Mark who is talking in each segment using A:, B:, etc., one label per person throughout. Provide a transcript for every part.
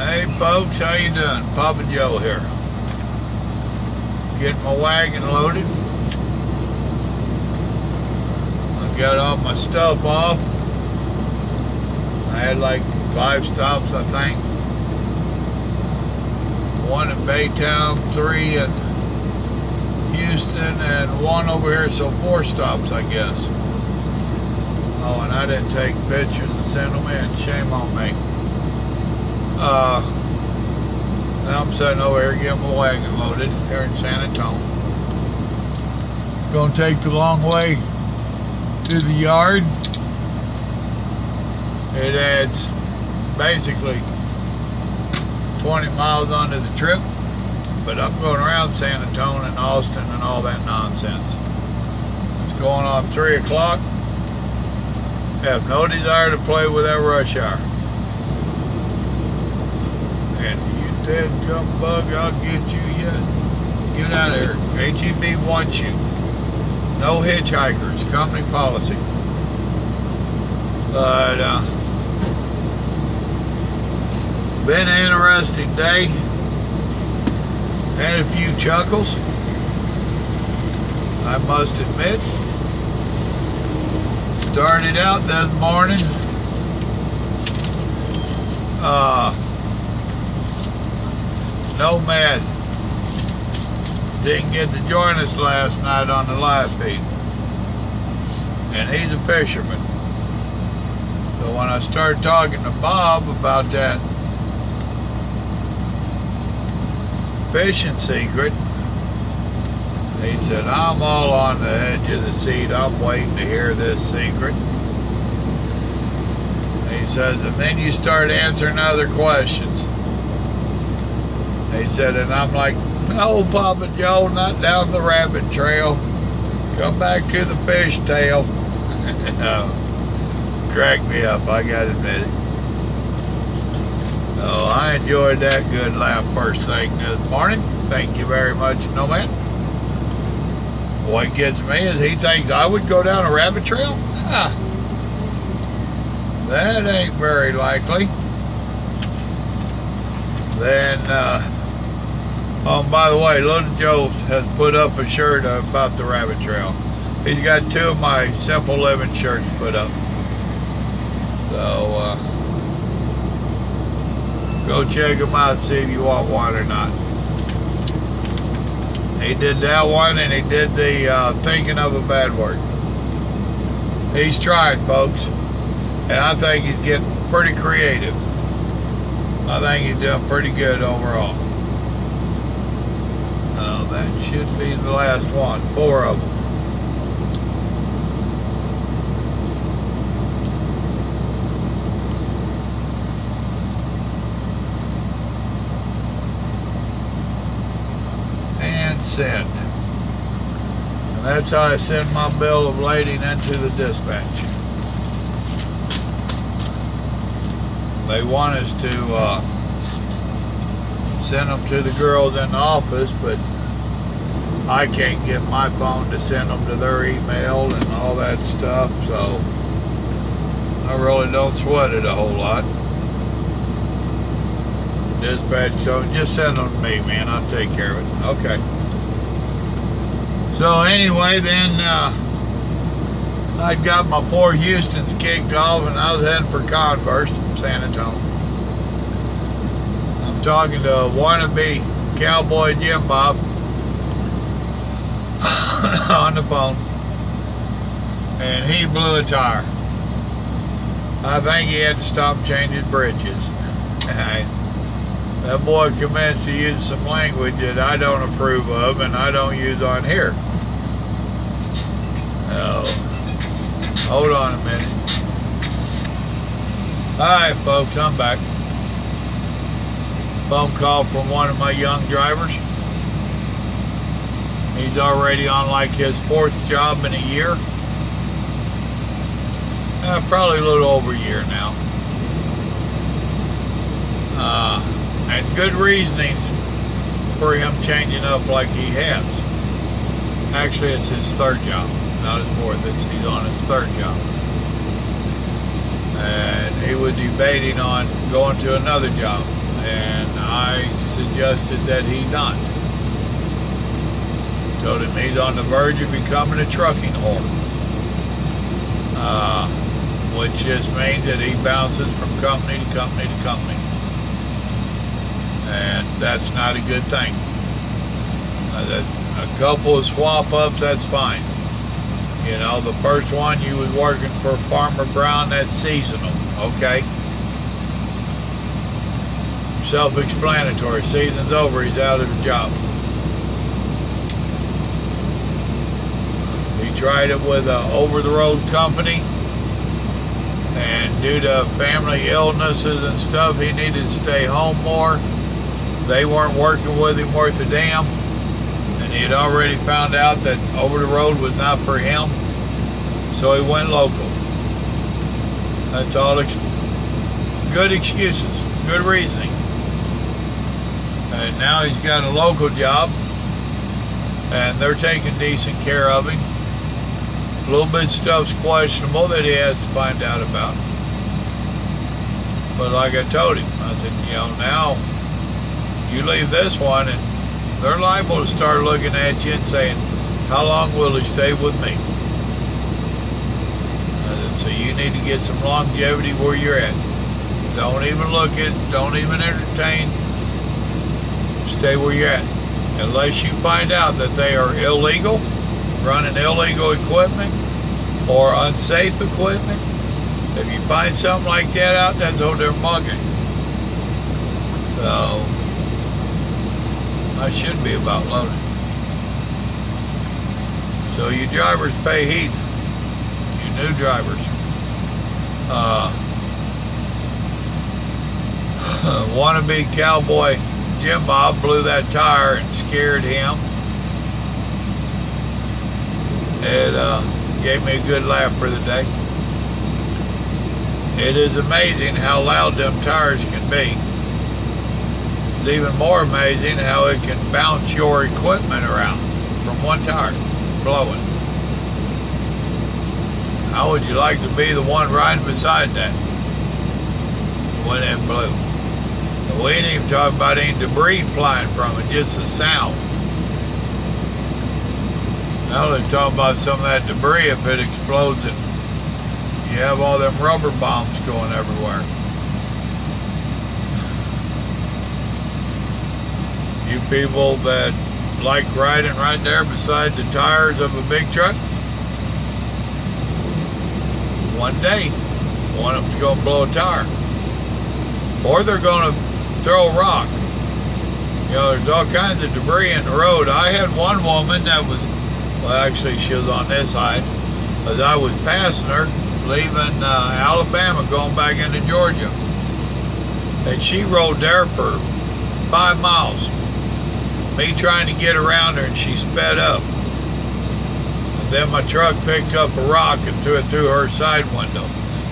A: Hey folks, how you doing? Papa Joe here. Getting my wagon loaded. I got all my stuff off. I had like 5 stops, I think. 1 in Baytown, 3 in Houston, and 1 over here, so 4 stops, I guess. Oh, and I didn't take pictures and send them in. Shame on me. Now I'm sitting over here getting my wagon loaded here in San Antonio. Gonna take the long way to the yard. It adds basically 20 miles onto the trip, but I'm going around San Antonio and Austin and all that nonsense. It's going on 3 o'clock. Have no desire to play with that rush hour. And you dead gum bug, I'll get you yet. Get out of here. HEB wants you. No hitchhikers. Company policy. But been an interesting day. Had a few chuckles, I must admit. Started out this morning Nomad didn't get to join us last night on the live feed, and he's a fisherman. So when I started talking to Bob about that fishing secret, he said, I'm all on the edge of the seat. I'm waiting to hear this secret. He says, and then you start answering other questions. He said, and I'm like, no, Papa Joe, not down the rabbit trail. Come back to the fish tail. Cracked me up, I gotta admit it. So I enjoyed that good laugh first thing this morning. Thank you very much, Nomad. What gets me is he thinks I would go down a rabbit trail? Huh. That ain't very likely. Then, oh, by the way, Little Joe has put up a shirt about the rabbit trail. He's got 2 of my Simple Living shirts put up. So, go check him out and see if you want one or not. He did that one, and he did the thinking of a bad word. He's trying, folks, and I think he's getting pretty creative. I think he's doing pretty good overall. That should be the last one. 4 of them. Send. And that's how I send my bill of lading into the dispatch. They want us to send them to the girls in the office, but I can't get my phone to send them to their email and all that stuff, so I really don't sweat it a whole lot. Dispatch, so just send them to me, man. I'll take care of it. Okay. So anyway, then I got my 4 Houstons kicked off, and I was heading for Converse, San Antonio. I'm talking to a wannabe cowboy Jim Bob on the phone, and he blew a tire. I think he had to stop changing bridges. That boy commenced to use some language that I don't approve of and I don't use on here. Oh, hold on a minute. Alright folks, I'm back. Phone call from one of my young drivers. He's already on like his 4th job in a year. Probably a little over a year now. And good reasonings for him changing up like he has. Actually, it's his 3rd job, not his 4th. He's on his 3rd job. And he was debating on going to another job. and I suggested that he not. Told him he's on the verge of becoming a trucking whore, which just means that he bounces from company to company to company, and that's not a good thing. A couple of swap ups, that's fine. You know, the first one you was working for Farmer Brown, that's seasonal, okay? Self-explanatory. Season's over, he's out of the job. He tried it with an over-the-road company, and due to family illnesses and stuff, he needed to stay home more. They weren't working with him worth a damn, and he had already found out that over-the-road was not for him, so he went local. That's all. Good excuses, good reasoning. And now he's got a local job, and they're taking decent care of him. A little bit of stuff's questionable that he has to find out about. But like I told him, I said, you know, now you leave this one and they're liable to start looking at you and saying, how long will he stay with me? I said, so you need to get some longevity where you're at. Don't even look at, don't even entertain. Stay where you're at. Unless you find out that they are illegal, running illegal equipment or unsafe equipment. If you find something like that out, that's what they're mugging. So I should be about loaded. So you drivers pay heed. You new drivers. Wannabe cowboy Jim Bob blew that tire and scared him. It gave me a good laugh for the day. It is amazing how loud them tires can be. It's even more amazing how it can bounce your equipment around from one tire blowing. How would you like to be the one riding beside that when it blew? We ain't even talking about any debris flying from it, just the sound. Now they're talking about some of that debris if it explodes and you have all them rubber bombs going everywhere. You people that like riding right there beside the tires of a big truck, one day, one of them's going to blow a tire. Or they're going to throw a rock. You know, there's all kinds of debris in the road. I had one woman that was, well, actually she was on this side, as I was passing her, leaving Alabama, going back into Georgia. And she rode there for 5 miles. Me trying to get around her, and she sped up. And then my truck picked up a rock and threw it through her side window.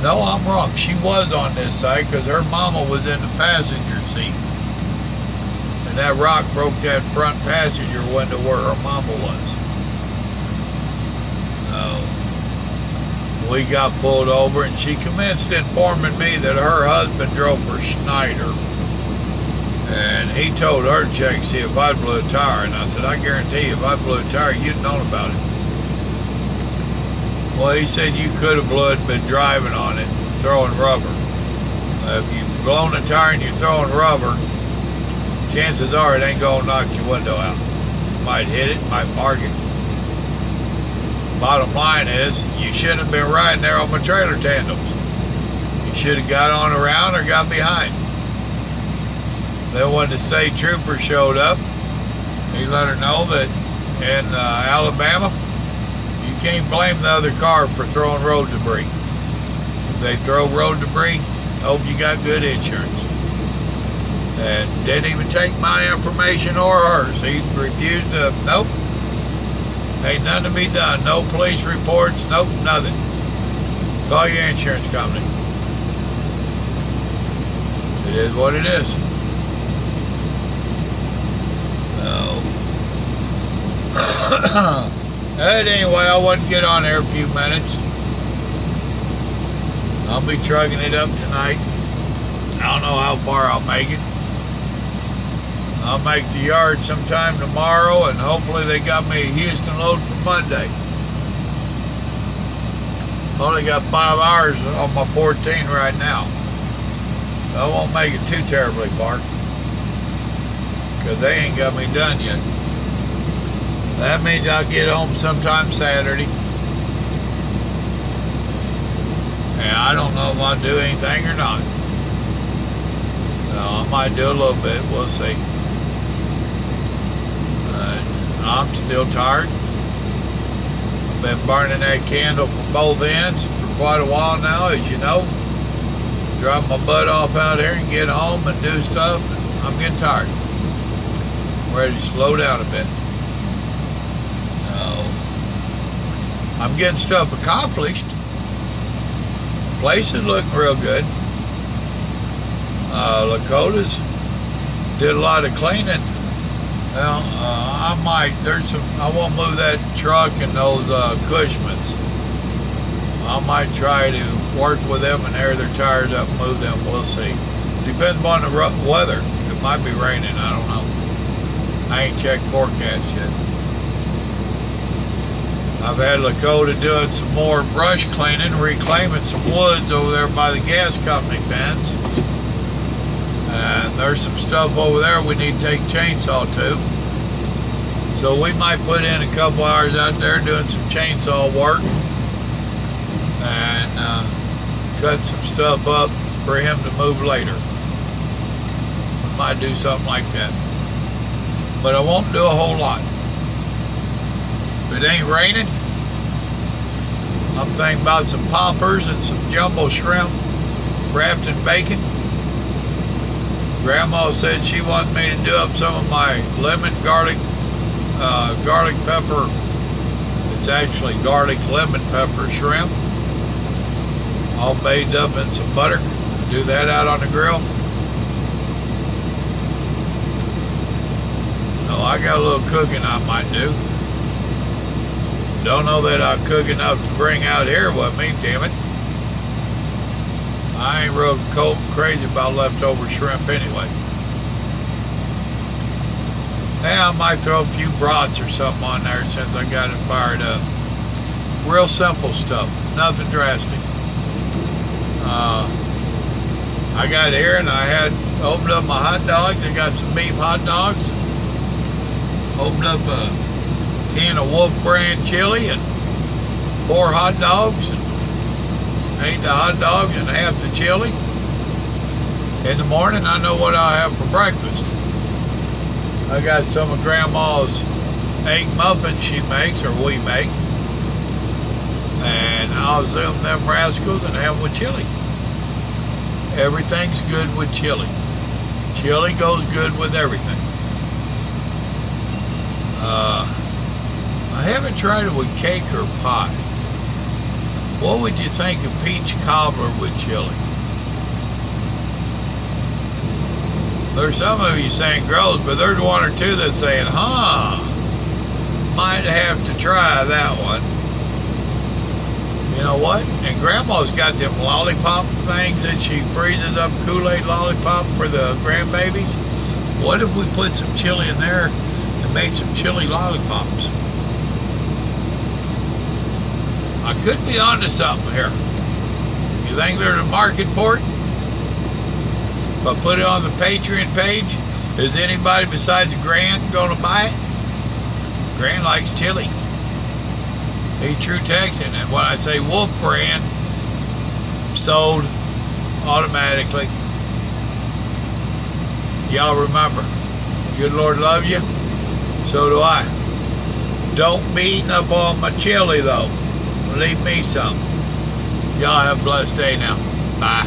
A: No, I'm wrong. She was on this side because her mama was in the passenger seat. And that rock broke that front passenger window where her mama was. We got pulled over, and she commenced informing me that her husband drove for Schneider. And he told her to check to see if I blew a tire. And I said, I guarantee you, if I blew a tire, you'd known about it. Well, he said you could have blew it and been driving on it, throwing rubber. If you've blown a tire and you're throwing rubber, chances are it ain't going to knock your window out. Might hit it, might mark it. Bottom line is, you shouldn't have been riding there on my trailer tandems. You should have got on around or got behind. Then when the state trooper showed up, he let her know that in Alabama, you can't blame the other car for throwing road debris. If they throw road debris, hope you got good insurance. And didn't even take my information or hers. He refused to, nope. Ain't nothing to be done. No police reports, nope, nothing. Call your insurance company. It is what it is. But anyway, I wanted to get on there a few minutes. I'll be trucking it up tonight. I don't know how far I'll make it. I'll make the yard sometime tomorrow, and hopefully they got me a Houston load for Monday. Only got 5 hours on my 14 right now. So I won't make it too terribly far, because they ain't got me done yet. That means I'll get home sometime Saturday. And I don't know if I'll do anything or not. So I might do a little bit, we'll see. I'm still tired. I've been burning that candle from both ends for quite a while now, as you know. Drive my butt off out here and get home and do stuff. I'm getting tired. I'm ready to slow down a bit. I'm getting stuff accomplished. Place is looking real good. Lakota's did a lot of cleaning. Well, I won't move that truck and those Cushmans. I might try to work with them and air their tires up and move them. We'll see. Depends on the weather. It might be raining. I don't know. I ain't checked forecast yet. I've had Lakota doing some more brush cleaning, reclaiming some woods over there by the gas company fence. And there's some stuff over there we need to take chainsaw to. So we might put in a couple hours out there doing some chainsaw work and cut some stuff up for him to move later. We might do something like that. But I won't do a whole lot. If it ain't raining, I'm thinking about some poppers and some jumbo shrimp wrapped in bacon. Grandma said she wanted me to do up some of my lemon garlic pepper. It's actually garlic lemon pepper shrimp, all baked up in some butter. Do that out on the grill. So I got a little cooking I might do. Don't know that I'll cook enough to bring out here with me, damn it. I ain't real crazy about leftover shrimp anyway. Yeah, I might throw a few brats or something on there since I got it fired up. Real simple stuff, nothing drastic. I got here and I had opened up my hot dogs. I got some beef hot dogs. Opened up a can of Wolf brand chili and 4 hot dogs. And ate the hot dogs and half the chili. In the morning, I know what I'll have for breakfast. I got some of Grandma's egg muffins she makes, or we make. And I'll zoom them rascals and have them with chili. Everything's good with chili. Chili goes good with everything. I haven't tried it with cake or pie. What would you think of peach cobbler with chili? There's some of you saying gross, but there's 1 or 2 that's saying, might have to try that one. You know what? And Grandma's got them lollipop things that she freezes up, Kool-Aid lollipop for the grandbabies. What if we put some chili in there and made some chili lollipops? I could be onto something here. You think there's a market for it? If I put it on the Patreon page, is anybody besides Gran going to buy it? Gran likes chili. He's true Texan, and when I say Wolf brand, sold automatically. Y'all remember, good Lord loves you, so do I. Don't be eating up all my chili though. Leave me some. Y'all have a blessed day now. Bye.